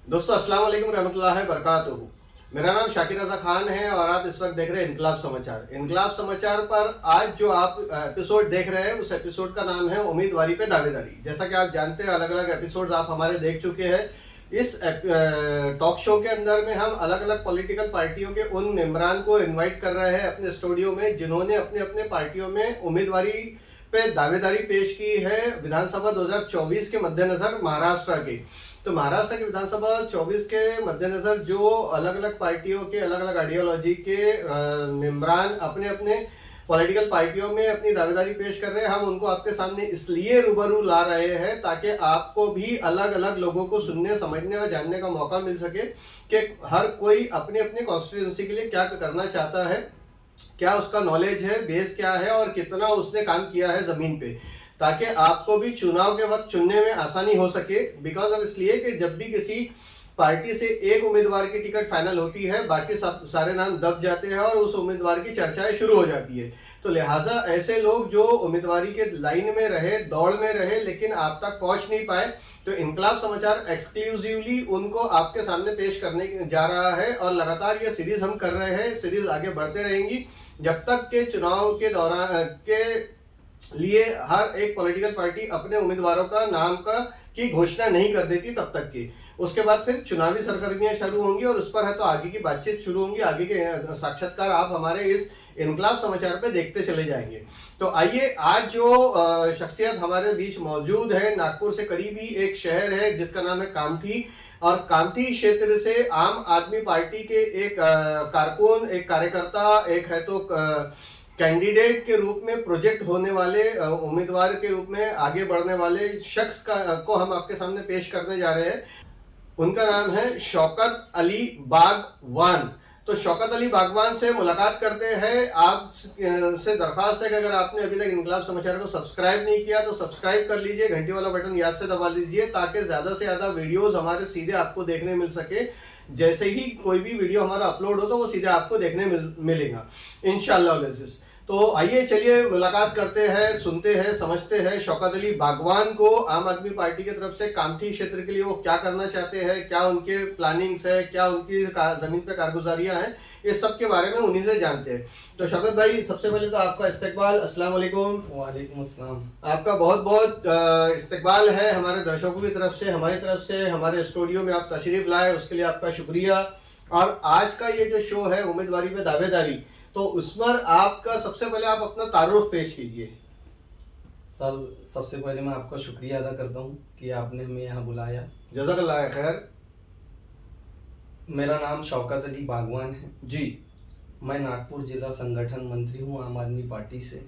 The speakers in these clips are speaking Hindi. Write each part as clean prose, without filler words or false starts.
दोस्तों अस्सलाम वालेकुम रहमतुल्लाहि बरकातुहू। मेरा नाम शाकिर रजा खान है और आप इस वक्त देख रहे हैं इनकलाब समाचार। इनकलाब समाचार पर आज जो आप एपिसोड देख रहे हैं उस एपिसोड का नाम है उम्मीदवारी पे दावेदारी। जैसा कि आप जानते हैं अलग अलग एपिसोड्स आप हमारे देख चुके हैं। इस टॉक शो के अंदर में हम अलग अलग पॉलिटिकल पार्टियों के उन मेंबरान को इनवाइट कर रहे हैं अपने स्टूडियो में जिन्होंने अपने अपने पार्टियों में उम्मीदवारी पे दावेदारी पेश की है विधानसभा 2024 के मद्देनजर महाराष्ट्र के। तो महाराष्ट्र की विधानसभा 24 के मद्देनजर जो अलग अलग पार्टियों के अलग अलग आइडियोलॉजी के मेंबरान अपने अपने पॉलिटिकल पार्टियों में अपनी दावेदारी पेश कर रहे हैं, हम उनको आपके सामने इसलिए रूबरू ला रहे हैं ताकि आपको भी अलग अलग लोगों को सुनने समझने और जानने का मौका मिल सके कि हर कोई अपने अपने कॉन्स्टिट्यूंसी के लिए क्या करना चाहता है, क्या उसका नॉलेज है, बेस क्या है और कितना उसने काम किया है ज़मीन पे, ताकि आपको भी चुनाव के वक्त चुनने में आसानी हो सके। बिकॉज ऑफ इसलिए कि जब भी किसी पार्टी से एक उम्मीदवार की टिकट फाइनल होती है बाकी सब सारे नाम दब जाते हैं और उस उम्मीदवार की चर्चाएं शुरू हो जाती है। तो लिहाजा ऐसे लोग जो उम्मीदवारी के लाइन में रहे, दौड़ में रहे लेकिन आप तक पहुंच नहीं पाए, तो इनकलाब समाचार एक्सक्लूसिवली उनको आपके सामने पेश करने जा रहा है और लगातार ये सीरीज हम कर रहे हैं। सीरीज आगे बढ़ते रहेंगी जब तक के चुनाव के दौरान के लिए हर एक पॉलिटिकल पार्टी अपने उम्मीदवारों का नाम की घोषणा नहीं कर देती तब तक की। उसके बाद फिर चुनावी सरगर्मियां शुरू होंगी और उस पर है तो आगे की बातचीत शुरू होंगी, आगे के साक्षात्कार आप हमारे इस इनकलाब समाचार पे देखते चले जाएंगे। तो आइए आज जो शख्सियत हमारे बीच मौजूद है, नागपुर से करीबी एक शहर है जिसका नाम है कामठी, और कामठी क्षेत्र से आम आदमी पार्टी के एक कारकुन, एक कार्यकर्ता, एक है तो कैंडिडेट के रूप में प्रोजेक्ट होने वाले उम्मीदवार के रूप में आगे बढ़ने वाले शख्स को हम आपके सामने पेश करने जा रहे हैं। उनका नाम है शौकत अली बागवान। तो शौकत अली बागवान से मुलाकात करते हैं। आप से दरख्वास्त है कि अगर आपने अभी तक इनकलाब समाचार को सब्सक्राइब नहीं किया तो सब्सक्राइब कर लीजिए, घंटी वाला बटन याद से दबा लीजिए ताकि ज़्यादा से ज़्यादा वीडियोस हमारे सीधे आपको देखने मिल सके। जैसे ही कोई भी वीडियो हमारा अपलोड हो तो वो सीधे आपको देखने मिलेगा इंशाअल्लाह। तो आइए चलिए मुलाकात करते हैं, सुनते हैं, समझते हैं शौकत अली बागवान को। आम आदमी पार्टी की तरफ से कामठी क्षेत्र के लिए वो क्या करना चाहते हैं, क्या उनके प्लानिंग्स है, क्या उनकी जमीन पे कारगुजारियां हैं, इस सब के बारे में उन्हीं से जानते हैं। तो शौकत भाई सबसे पहले तो आपका इस्तकबाल, अस्सलाम वालेकुम। वालेकुम अस्सलाम। आपका बहुत बहुत इस्तकबाल है हमारे दर्शकों की तरफ से, हमारी तरफ से। हमारे स्टूडियो में आप तशरीफ लाए उसके लिए आपका शुक्रिया। और आज का ये जो शो है उम्मीदवारी पे दावेदारी, तो उस पर आपका सबसे पहले आप अपना तारुफ पेश कीजिए। सर सबसे पहले मैं आपका शुक्रिया अदा करता हूँ कि आपने हमें यहाँ बुलाया। जज़ाकल्लाह खैर। मेरा नाम शौकत अली बागवान है जी। मैं नागपुर जिला संगठन मंत्री हूँ आम आदमी पार्टी से।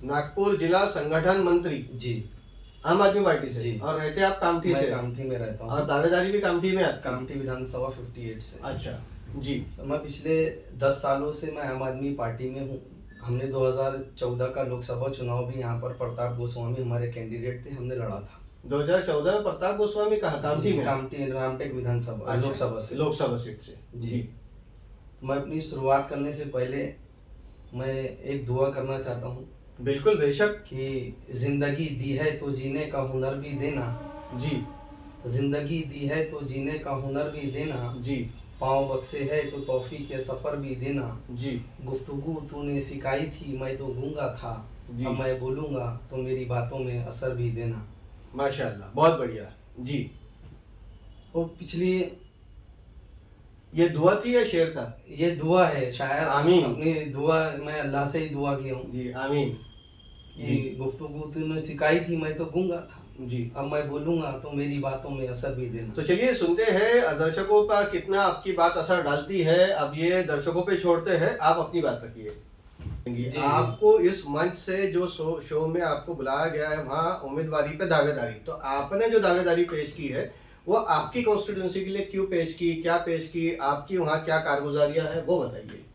नागपुर जिला संगठन मंत्री जी, आम आदमी पार्टी से जी। और रहते आप कामठी से? कामठी में रहता हूँ और दावेदारी भी कामठी में आपकी? कामठी विधानसभा 58 से। अच्छा जी। मैं पिछले 10 सालों से मैं आम आदमी पार्टी में हूँ। हमने 2014 का लोकसभा चुनाव भी यहाँ पर प्रताप गोस्वामी हमारे कैंडिडेट थे, हमने लड़ा था। 2014 में प्रताप गोस्वामी कहाँ? कामठी में? कामठी रामटेक विधानसभा लोकसभा सीट से। जी। मैं अपनी शुरुआत करने से पहले मैं एक दुआ करना चाहता हूँ। बिल्कुल बेशक। कि जिंदगी दी है तो जीने का हुनर भी देना। जी। जिंदगी दी है तो जीने का हुनर भी देना। जी। पाँव बख्शे है तो तौफीक के सफ़र भी देना। जी। गुफ्तगू तूने सिखाई थी मैं तो गूंगा था, अब मैं बोलूँगा तो मेरी बातों में असर भी देना। माशाअल्लाह, बहुत बढ़िया जी। और पिछली ये दुआ थी या शेर था? ये दुआ है शायद। आमीन। अपनी दुआ मैं अल्लाह से ही दुआ किया हूँ जी आमीन। कि गुफ्तगू तूने सिखाई थी मैं तो गूंगा था जी, अब मैं बोलूँगा तो मेरी बातों में असर भी देना। तो चलिए सुनते हैं दर्शकों पर कितना आपकी बात असर डालती है। अब ये दर्शकों पे छोड़ते हैं, आप अपनी बात रखिए। आपको इस मंच से जो शो में आपको बुलाया गया है वहाँ उम्मीदवारी पे दावेदारी, तो आपने जो दावेदारी पेश की है वो आपकी कॉन्स्टिट्यूंसी के लिए क्यों पेश की, क्या पेश की, आपकी वहाँ क्या कारगुजारियाँ हैं वो बताइए।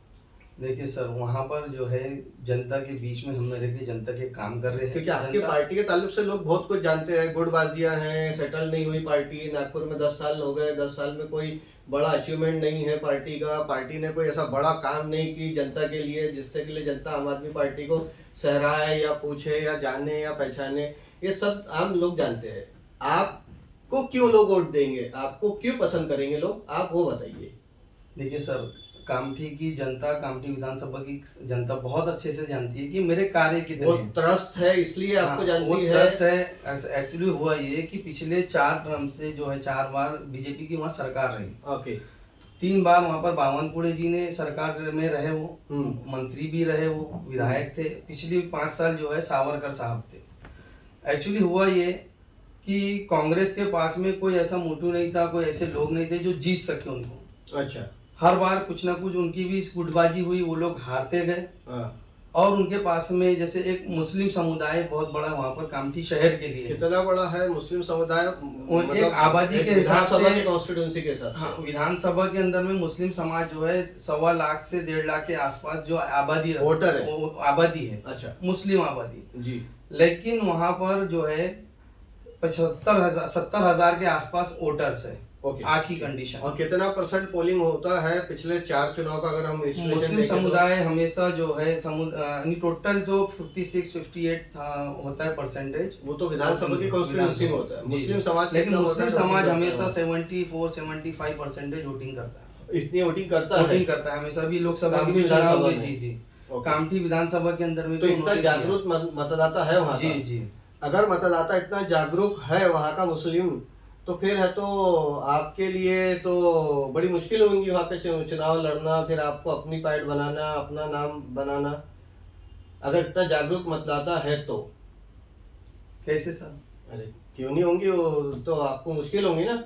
देखिए सर, वहाँ पर जो है जनता के बीच में हम रह के जनता के काम कर रहे हैं। क्योंकि आपकी पार्टी के ताल्लुक से लोग बहुत कुछ जानते हैं, गुटबाजियां हैं, सेटल नहीं हुई पार्टी, नागपुर में 10 साल हो गए, 10 साल में कोई बड़ा अचीवमेंट नहीं है पार्टी का, पार्टी ने कोई ऐसा बड़ा काम नहीं की जनता के लिए जिससे के लिए जनता आम आदमी पार्टी को सहराए या पूछे या जाने या पहचाने, ये सब आम लोग जानते हैं। आप को क्यों लोग वोट देंगे, आपको क्यों पसंद करेंगे लोग, आप वो बताइए। देखिए सर, कामठी की जनता, कामठी विधानसभा की जनता बहुत अच्छे से जानती है कि मेरे कार्य कितने वो हैं। ट्रस्ट है इसलिए आपको हाँ, जानती वो है। ट्रस्ट है। एक्चुअली हुआ ये कि पिछले 4 टर्म से जो है 4 बार बीजेपी की वहाँ सरकार रही। ओके। 3 बार वहाँ पर बावनकुड़े जी ने सरकार में रहे, वो मंत्री भी रहे, वो विधायक थे। पिछली 5 साल जो है सावरकर साहब थे। एक्चुअली हुआ ये कि कांग्रेस के पास में कोई ऐसा मोटू नहीं था, कोई ऐसे लोग नहीं थे जो जीत सके उनको। अच्छा। हर बार कुछ ना कुछ उनकी भी गुटबाजी हुई, वो लोग हारते गए। हाँ। और उनके पास में जैसे एक मुस्लिम समुदाय बहुत बड़ा वहाँ पर कामठी शहर के लिए। कितना बड़ा है मुस्लिम समुदाय? एक आबादी के हिसाब से, कॉन्स्टिट्यूंसी के हिसाब से। हाँ, विधानसभा के अंदर में मुस्लिम समाज जो है 1.25 लाख से 1.5 लाख के आसपास जो आबादी वोटर है, वो आबादी है। अच्छा। मुस्लिम आबादी जी। लेकिन वहाँ पर जो है 70,000 के आसपास वोटर्स है। ओके। आज की कंडीशन। और कितना % पोलिंग होता है पिछले 4 चुनाव का, अगर हम मुस्लिम समुदाय हमेशा जो है टोटल तो 56-58 होता है परसेंटेज। वो तो विधानसभा की कॉन्स्टिट्यूंसी में होता है। मुस्लिम समाज, लेकिन मुस्लिम समाज हमेशा 74-75% वोटिंग करता है। इतनी वोटिंग करता है हमेशा भी लोकसभा की भी चुनाव में। जी जी। ओके। कामठी विधानसभा के अंदर में तो इतना जागरूक मतदाता है वहाँ जी का। जी। अगर मतदाता इतना जागरूक है वहाँ का मुस्लिम, तो फिर है तो आपके लिए तो बड़ी मुश्किल होंगी वहाँ पे चुनाव लड़ना, फिर आपको अपनी पार्ट बनाना, अपना नाम बनाना, अगर इतना जागरूक मतदाता है तो। कैसे सर? अरे क्यों नहीं होंगी, वो तो आपको मुश्किल होंगी ना,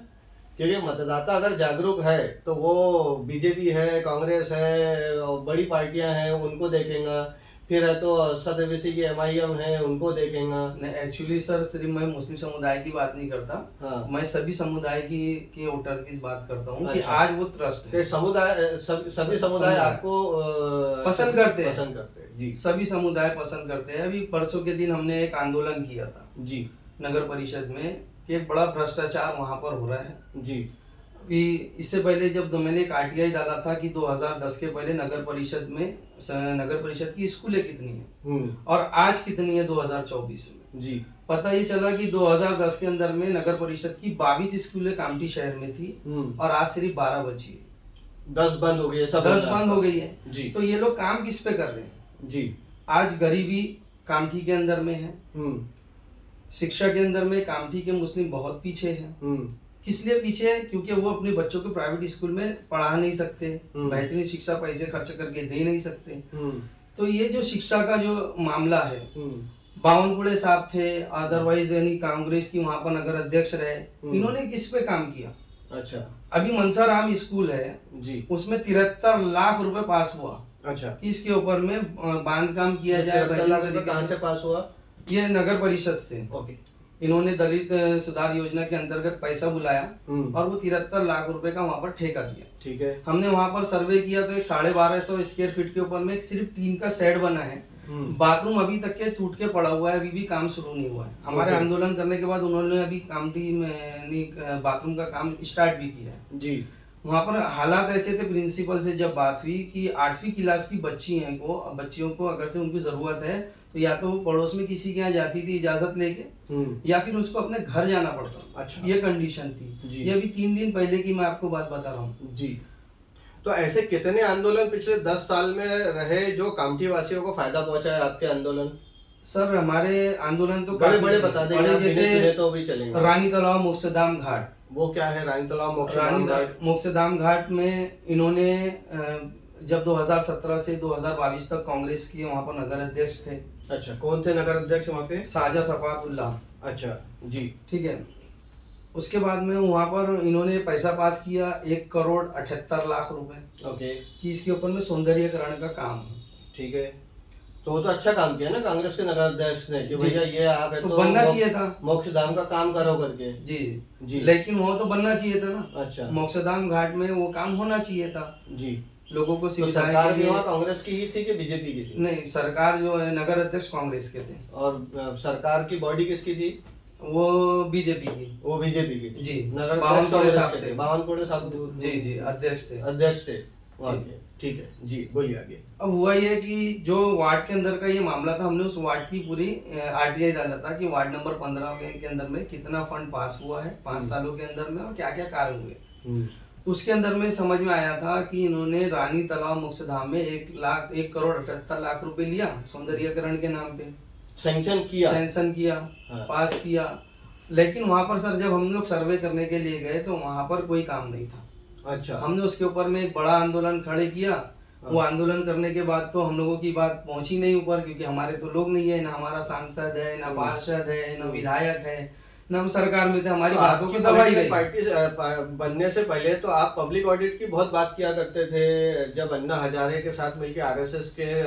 क्योंकि मतदाता अगर जागरूक है तो वो बीजेपी है, कांग्रेस है और बड़ी पार्टियां हैं उनको देखेगा, फिर है तो सदस्य की MIM है उनको देखेगा। नहीं, एक्चुअली सर सिर्फ मैं मुस्लिम समुदाय की बात नहीं करता। हाँ। मैं सभी समुदाय की के वोटर की बात करता हूँ कि अच्छा। आज वो ट्रस्ट है। सभी समुदाय आपको पसंद करते हैं। जी। सभी समुदाय पसंद करते हैं। अभी परसों के दिन हमने एक आंदोलन किया था जी। नगर परिषद में कि एक बड़ा भ्रष्टाचार वहाँ पर हो रहा है। जी। कि इससे पहले जब मैंने एक RTI डाला था कि 2010 के पहले नगर परिषद की स्कूलें कितनी है और आज कितनी है 2024 में। जी। पता ये चला कि 2010 के अंदर में नगर परिषद की 22 स्कूलें कामठी शहर में थी और आज सिर्फ 12 बची है। 10 बंद हो गई है, 10 बंद हो गई है। जी। तो ये लोग काम किस पे कर रहे हैं? जी। आज गरीबी कामठी के अंदर में है, शिक्षा के अंदर में कामठी के मुस्लिम बहुत पीछे हैं। किस लिए पीछे है? क्योंकि वो अपने बच्चों को प्राइवेट स्कूल में पढ़ा नहीं सकते, बेहतरीन शिक्षा पैसे खर्च करके दे नहीं सकते। तो ये जो शिक्षा का जो मामला है, बावनकुड़े साहब थे, अदरवाइज यानी कांग्रेस की वहां पर नगर अध्यक्ष रहे, इन्होंने किस पे काम किया? अच्छा। अभी मनसाराम स्कूल है जी, उसमें 73 लाख रुपए पास हुआ। अच्छा। कि इसके ऊपर में बांध काम किया जाए। 73 लाख रुपए कहाँ से पास हुआ? ये नगर परिषद से। ओके। इन्होंने दलित सुधार योजना के अंतर्गत पैसा बुलाया और वो 73 लाख रुपए का वहाँ पर ठेका दिया। ठीक है। हमने वहाँ पर सर्वे किया तो एक 1250 स्क्वायर फीट के ऊपर में सिर्फ टीन का शेड बना है। बाथरूम अभी तक के टूट के पड़ा हुआ है, अभी भी काम शुरू नहीं हुआ है। हमारे आंदोलन करने के बाद उन्होंने अभी कामठी में बाथरूम का काम स्टार्ट भी किया है जी। वहाँ पर हालात ऐसे थे, प्रिंसिपल से जब बात हुई कि 8वीं क्लास की बच्चियों को अगर से उनको जरूरत है तो या तो वो पड़ोस में किसी के यहाँ जाती थी इजाजत लेके या फिर उसको अपने घर जाना पड़ता। अच्छा। ये कंडीशन थी। ये अभी 3 दिन पहले की मैं आपको बात बता रहा हूँ जी। तो ऐसे कितने आंदोलन पिछले 10 साल में रहे जो कामठी वासियों को फायदा पहुंचा है आपके आंदोलन? सर हमारे आंदोलन तो बड़े बड़े बता देंगे, जैसे तो भी चलेंगे। रानी तालाब मोक्षधाम घाट। वो क्या है रानी तालाब मोक्षधाम घाट में इन्होंने जब 2017 से 2022 तक कांग्रेस के वहाँ पर नगर अध्यक्ष थे। अच्छा। कौन थे नगर अध्यक्ष वहाँ पे? साजा सफातुल्लाह। अच्छा जी। ठीक है। उसके बाद में वहाँ पर इन्होंने पैसा पास किया 1,78,00,000 रुपए। ओके। कि इसके ऊपर में सौंदर्यीकरण का काम। ठीक है। तो वो तो अच्छा काम किया ना कांग्रेस के नगर अध्यक्ष ने कि भैया ये आप है तो बनना चाहिए था मोक्षधाम का काम करो करके। जी जी। लेकिन वो तो बनना चाहिए था ना। अच्छा। मोक्षधाम घाट में वो काम होना चाहिए था जी। लोगों को तो सरकार भी वहाँ कांग्रेस की ही थी कि बीजेपी की थी? नहीं, सरकार जो है नगर अध्यक्ष कांग्रेस के थे। और सरकार की बॉडी किसकी थी? वो बीजेपी की। वो बीजेपी की थी जी। नगर बावनकुड़े साहब थे। बावनकुड़े साहब जी जी अध्यक्ष थे। अध्यक्ष थे। ठीक है जी, बोलिए आगे। अब हुआ ये कि जो वार्ड के अंदर का ये मामला था, हमने उस वार्ड की पूरी आरटीआई डाला था कि वार्ड नंबर 15 के अंदर में कितना फंड पास हुआ है 5 सालों के अंदर में और क्या क्या कार्य हुए। तो उसके अंदर में समझ में आया था कि इन्होंने रानी तालाब मोक्षधाम में 1,78,00,000 रुपए लिया सौंदर्यीकरण के नाम पे, सैंक्शन किया हाँ। पास किया। लेकिन वहां पर सर जब हम लोग सर्वे करने के लिए गए तो वहां पर कोई काम नहीं था। अच्छा। हमने उसके ऊपर में एक बड़ा आंदोलन खड़े किया। वो आंदोलन करने के बाद तो हम लोगों की बात पहुंची नहीं ऊपर, क्योंकि हमारे तो लोग नहीं है, ना हमारा सांसद है, ना पार्षद है, ना विधायक है, ना हम सरकार में थे। हमारी बातों की दबाई गई। पार्टी बनने से पहले तो आप पब्लिक ऑडिट की बहुत बात किया करते थे, जब अन्ना हजारे के साथ मिलकर आरएसएस के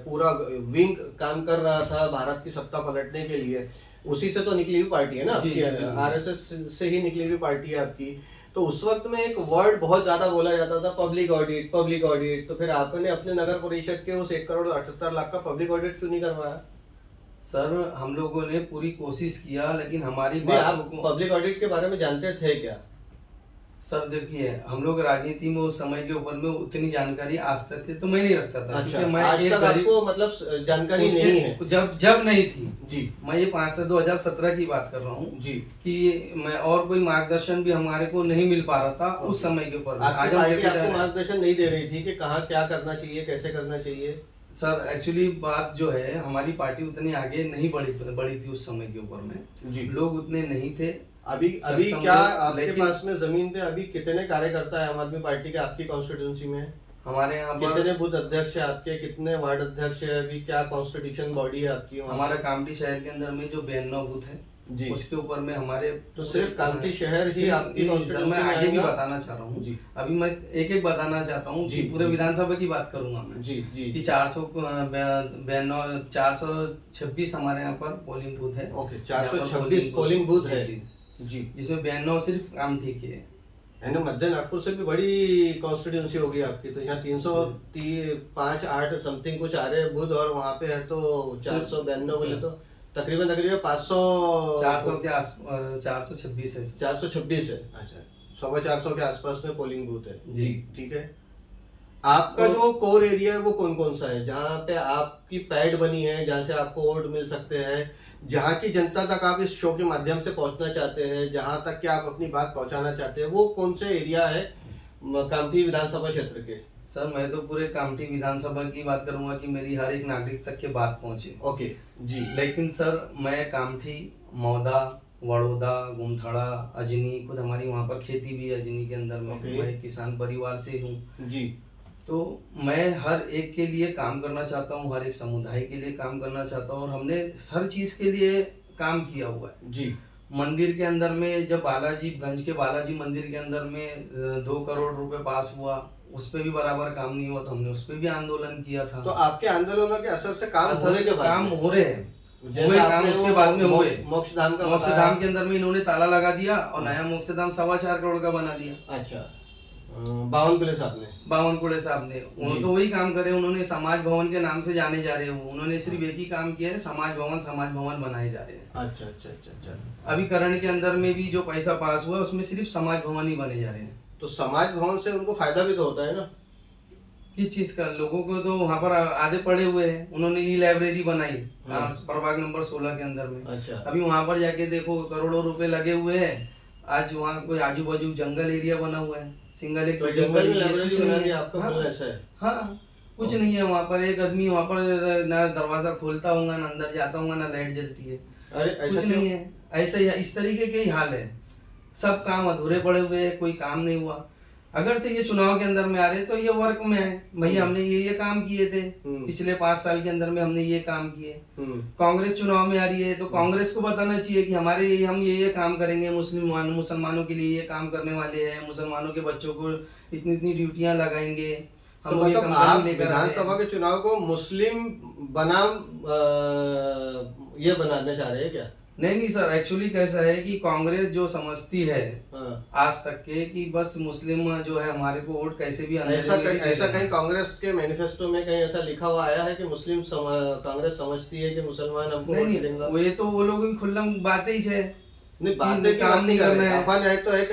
पूरा विंग काम कर रहा था भारत की सत्ता पलटने के लिए, उसी से तो निकली हुई पार्टी है ना आपकी, आरएसएस से ही निकली हुई पार्टी है आपकी। तो उस वक्त में एक वर्ड बहुत ज्यादा बोला जाता था, पब्लिक ऑडिट पब्लिक ऑडिट। तो फिर आपने अपने नगर परिषद के उस 1,78,00,000 का पब्लिक ऑडिट क्यों नहीं करवाया? सर हम लोगों ने पूरी कोशिश किया, लेकिन हमारी बात पब्लिक ऑडिट के बारे में जानते थे क्या? सर देखिए, हम लोग राजनीति में उस समय के ऊपर में उतनी जानकारी आज तक थी तो मैं नहीं रखता था। अच्छा, मैं आज तक आपको मतलब जानकारी नहीं है? जब नहीं थी जी। मैं ये 5 से 2017 की बात कर रहा हूँ जी, कि मैं और कोई मार्गदर्शन भी हमारे को नहीं मिल पा रहा था उस समय के ऊपर। आज आपको मार्गदर्शन नहीं दे रही थी कि कहाँ क्या करना चाहिए, कैसे करना चाहिए? सर एक्चुअली बात जो है, हमारी पार्टी उतनी आगे नहीं बढ़ी थी उस समय के ऊपर में जी, लोग उतने नहीं थे। अभी क्या आपके पास में जमीन पे अभी कितने कार्यकर्ता है आम आदमी पार्टी के आपकी कॉन्स्टिट्यूंसी में? हमारे यहाँ पर कितने बूथ अध्यक्ष है आपके, कितने वार्ड अध्यक्ष है, अभी क्या कॉन्स्टिट्यूशन बॉडी है आपकी? हमारा कामठी शहर के अंदर में जो 92 बूथ है जी, उसके ऊपर में हमारे तो सिर्फ कामठी शहर ही आपकी कॉन्स्टिट्यूंसी में आगे भी बताना चाह रहा हूँ जी। अभी मैं एक बताना चाहता हूँ जी, पूरे विधानसभा की बात करूंगा मैं जी जी कि 426 हमारे यहाँ पर पोलिंग बूथ है। ओके, 426 पोलिंग बूथ है जी, जिसमें 92 सिर्फ कामठी के है ना। मध्य नागपुर से भी बड़ी कॉन्स्टिट्यूंसी होगी आपकी, तो यहाँ 305-8 समथिंग कुछ आ रहे हैं बूथ, और वहाँ पे है तो 492 बोले तो तकरीबन 400 के आस 426 है। 426 है, अच्छा, 425 के आसपास में पोलिंग बूथ है जी, ठीक है। आपका जो कोर एरिया है वो कौन कौन सा है, जहाँ पे आपकी पैड बनी है, जहाँ से आपको वोट मिल सकते हैं, जहाँ की जनता तक आप इस शो के माध्यम से पहुंचना चाहते हैं, जहाँ तक कि आप अपनी बात पहुंचाना चाहते हैं, वो कौन से एरिया है कामठी विधानसभा क्षेत्र के? सर मैं तो पूरे कामठी विधानसभा की बात करूंगा कि मेरी हर एक नागरिक तक के बात पहुंचे। ओके जी। लेकिन सर मैं कामठी, मौदा, वडोदा, गुमथाड़ा, अजनी, खुद हमारी वहाँ पर खेती भी है अजनी के अंदर में। मैं किसान परिवार से हूँ जी, तो मैं हर एक के लिए काम करना चाहता हूँ, हर एक समुदाय के लिए काम करना चाहता हूँ, और हमने हर चीज के लिए काम किया हुआ है जी। मंदिर के अंदर में जब गंज के बालाजी मंदिर के अंदर में 2 करोड़ रुपए पास हुआ, उस पे भी बराबर काम नहीं हुआ, तो हमने उस पे भी आंदोलन किया था। तो आपके आंदोलनों के असर से काम हो रहे हैं, काम उसके बाद में हुए। मोक्षधाम के अंदर में इन्होंने ताला लगा दिया और नया मोक्षधाम 4.25 करोड़ का बना दिया। अच्छा, बावनकुळे साहब ने उन्होंने तो वही काम करे। उन्होंने समाज भवन के नाम से जाने जा रहे हो, उन्होंने सिर्फ एक ही काम किया है, समाज भवन बनाए जा रहे हैं। अच्छा अच्छा अच्छा अच्छा। अभी करण के अंदर में भी जो पैसा पास हुआ उसमें सिर्फ समाज भवन ही बने जा रहे हैं। तो समाज भवन से उनको फायदा भी तो होता है ना? किस चीज का? लोगों को तो वहाँ पर आधे पड़े हुए हैं, उन्होंने ई लाइब्रेरी बनाई प्रभाग नंबर 16 के अंदर में। अच्छा। अभी वहाँ पर जाके देखो करोड़ों रुपए लगे हुए हैं। आज वहाँ कोई आजू बाजू जंगल एरिया बना हुआ है, सिंगल एक जंगल में लाइब्रेरी बना दी आपका? हाँ, ऐसा है? हाँ, कुछ नहीं है वहाँ पर। एक आदमी वहाँ पर ना दरवाजा खोलता होगा, ना अंदर जाता होगा, ना लाइट जलती है। अरे कुछ नहीं है, ऐसा ही इस तरीके के ही हाल है। सब काम अधूरे पड़े हुए हैं, कोई काम नहीं हुआ। अगर से ये चुनाव के अंदर में आ रहे तो ये वर्क में है, भैया हमने ये काम किए थे पिछले 5 साल के अंदर में, हमने ये काम किए। कांग्रेस चुनाव में आ रही है तो कांग्रेस को बताना चाहिए कि हम ये काम करेंगे, मुसलमानों के लिए ये काम करने वाले हैं, मुसलमानों के बच्चों को इतनी ड्यूटियां लगाएंगे हम। तो मतलब आप विधानसभा के चुनाव को मुस्लिम बनाम ये बनाना चाह रहे हैं क्या? नहीं सर, एक्चुअली कैसा है कि कांग्रेस जो समझती है आज तक के कि बस मुस्लिम जो है हमारे को वोट कैसे भी ऐसा कहीं कांग्रेस के मैनिफेस्टो में कहीं ऐसा लिखा हुआ आया है कि कांग्रेस समझती है कि मुसलमान हमको नहीं, वो ये तो वो लोग खुल्लम बातें ही है। नहीं, बातें की बात नहीं कर रहे हैं अपन, है तो एक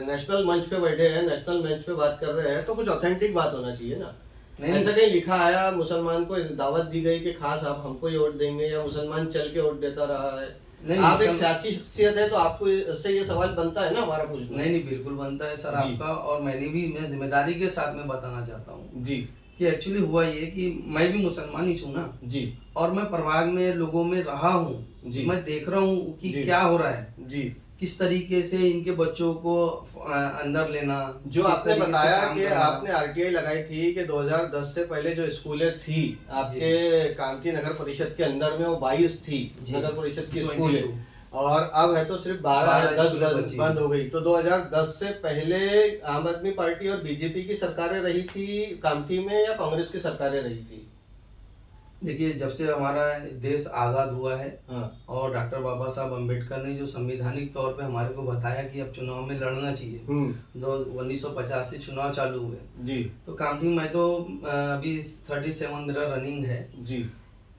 नेशनल मंच पे बैठे हैं, नेशनल मंच पे बात कर रहे हैं, तो कुछ ऑथेंटिक बात होना चाहिए ना। ऐसा कहीं लिखा आया, मुसलमान को दावत दी गई कि खास आप हमको ही वोट देंगे, या मुसलमान चल के वोट देता रहा है? नहीं, आप एक सियासी शख्सियत है तो आपको इससे ये सवाल बनता है ना हमारा पूछना। नहीं बिल्कुल बनता है सर आपका, और मैं जिम्मेदारी के साथ में बताना चाहता हूँ जी कि एक्चुअली हुआ ये कि मैं भी मुसलमान ही हूँ ना जी, और मैं प्रभाग में लोगों में रहा हूँ, मैं देख रहा हूँ कि क्या हो रहा है जी, किस तरीके से इनके बच्चों को अंदर लेना। जो आपने बताया कि आपने आरटीआई लगाई थी कि 2010 से पहले जो स्कूलें थी आपके कामठी नगर परिषद के अंदर में, वो 22 थी नगर परिषद की स्कूलें, और अब है तो सिर्फ 12-10 बंद हो गई। तो 2010 से पहले आम आदमी पार्टी और बीजेपी की सरकारें रही थी कामठी में, या कांग्रेस की सरकारें रही थी? देखिए, जब से हमारा देश आज़ाद हुआ है और डॉक्टर बाबा साहब अम्बेडकर ने जो संवैधानिक तौर पे हमारे को बताया कि अब चुनाव में लड़ना चाहिए, 1950 से चुनाव चालू हुए जी, तो कामठी में तो अभी 37 मेरा रनिंग है जी,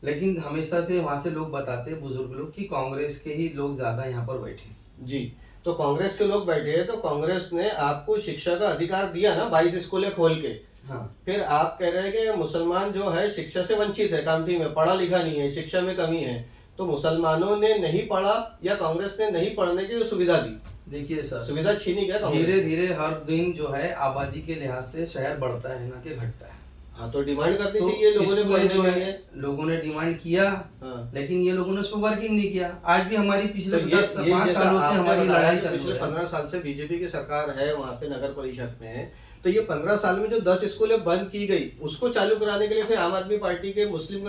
लेकिन हमेशा से वहाँ से लोग बताते हैं, बुजुर्ग लोग, कि कांग्रेस के ही लोग ज्यादा यहाँ पर बैठे जी। तो कांग्रेस के लोग बैठे हैं, तो कांग्रेस ने आपको शिक्षा का अधिकार दिया ना, 22 स्कूलें खोल के। हाँ। फिर आप कह रहे हैं कि मुसलमान जो है शिक्षा से वंचित है, कामठी में पढ़ा लिखा नहीं है, शिक्षा में कमी है, तो मुसलमानों ने नहीं पढ़ा या कांग्रेस ने नहीं पढ़ने की सुविधा दी? देखिए सर, सुविधा छीनी क्या? धीरे धीरे हर दिन जो है आबादी के लिहाज से शहर बढ़ता है ना कि घटता है। हाँ, तो डिमांड करनी चाहिए लोगों ने, जो है लोगों ने डिमांड किया, लेकिन ये लोगों ने उस पर वर्किंग नहीं किया। आज भी हमारी पिछले 5 सालों से हमारी लड़ाई चल रही है। पिछले 15 साल से बीजेपी की सरकार है वहाँ पे नगर परिषद में, तो ये 15 साल में जो 10 स्कूलें बंद की गई, उसको चालू कराने के लिए फिर आम आदमी पार्टी के मुस्लिम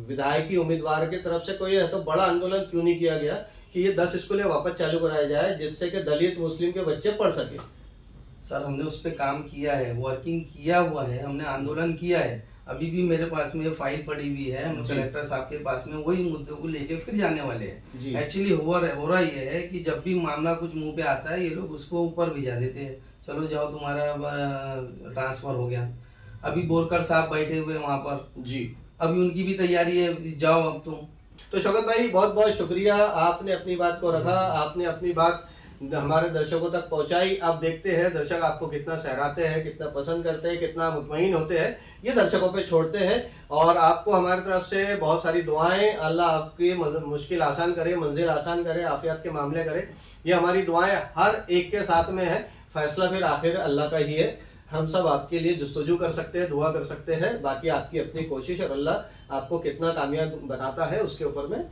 विधायकी उम्मीदवार की तरफ से कोई तो बड़ा आंदोलन क्यों नहीं किया गया कि ये 10 स्कूलें वापस चालू कराया जाए, जिससे कि दलित मुस्लिम के बच्चे पढ़ सके? सर, हमने उस पर काम किया है, वर्किंग किया हुआ है, हमने आंदोलन किया है। अभी भी मेरे पास में फाइल पड़ी हुई है, हम कलेक्टर साहब के पास में वही मुद्दों को लेके फिर जाने वाले हैं। एक्चुअली हो रहा ये है कि जब भी मामला कुछ मुंह पे आता है, ये लोग उसको ऊपर भिजा देते हैं, चलो जाओ तुम्हारा ट्रांसफर हो गया। अभी बोरकर साहब बैठे हुए वहाँ पर जी, अभी उनकी भी तैयारी है, जाओ अब तुम। तो शौकत भाई, बहुत बहुत शुक्रिया, आपने अपनी बात को रखा, आपने अपनी बात हमारे दर्शकों तक पहुंचाई। अब देखते हैं दर्शक आपको कितना सहराते हैं, कितना पसंद करते हैं, कितना मुतमईन होते हैं, ये दर्शकों पे छोड़ते हैं। और आपको हमारी तरफ से बहुत सारी दुआएं, अल्लाह आपकी मुश्किल आसान करे, मंजिल आसान करे, आफियत के मामले करे, ये हमारी दुआएं हर एक के साथ में है। फैसला फिर आखिर अल्लाह का ही है, हम सब आपके लिए जुस्तजू कर सकते हैं, दुआ कर सकते हैं, बाकी आपकी अपनी कोशिश और अल्लाह आपको कितना कामयाब बनाता है उसके ऊपर में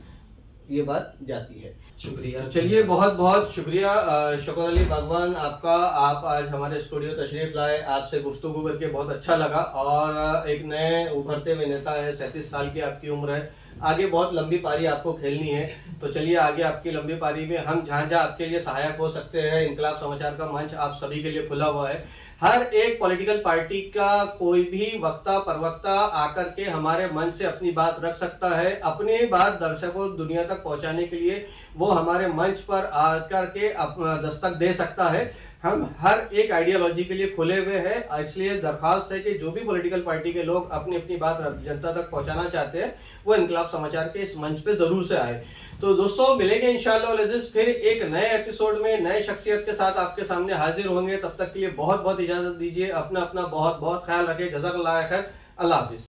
ये बात जाती है। शुक्रिया। तो चलिए, बहुत बहुत शुक्रिया शौकत अली बागवान आपका, आप आज हमारे स्टूडियो तशरीफ लाए, आपसे गुफ्तगू करके बहुत अच्छा लगा। और एक नए उभरते हुए नेता है, 37 साल की आपकी उम्र है, आगे बहुत लंबी पारी आपको खेलनी है। तो चलिए, आगे आपकी लंबी पारी में हम जहाँ जहाँ आपके लिए सहायक हो सकते हैं, इनकलाब समाचार का मंच आप सभी के लिए खुला हुआ है। हर एक पॉलिटिकल पार्टी का कोई भी वक्ता प्रवक्ता आकर के हमारे मंच से अपनी बात रख सकता है, अपनी बात दर्शकों दुनिया तक पहुंचाने के लिए वो हमारे मंच पर आकर के अपना दस्तक दे सकता है। हम हर एक आइडियोलॉजी के लिए खुले हुए हैं, इसलिए दरखास्त है कि जो भी पॉलिटिकल पार्टी के लोग अपनी अपनी बात जनता तक पहुंचाना चाहते हैं, वो इनकलाब समाचार के इस मंच पे जरूर से आए। तो दोस्तों, मिलेंगे इंशाअल्लाह अज़ीज़ फिर एक नए एपिसोड में, नए शख्सियत के साथ आपके सामने हाजिर होंगे। तब तक के लिए बहुत बहुत इजाजत दीजिए, अपना बहुत बहुत ख्याल रखें। जज़ाकल्लाह खैर, अल्लाह हाफिज़।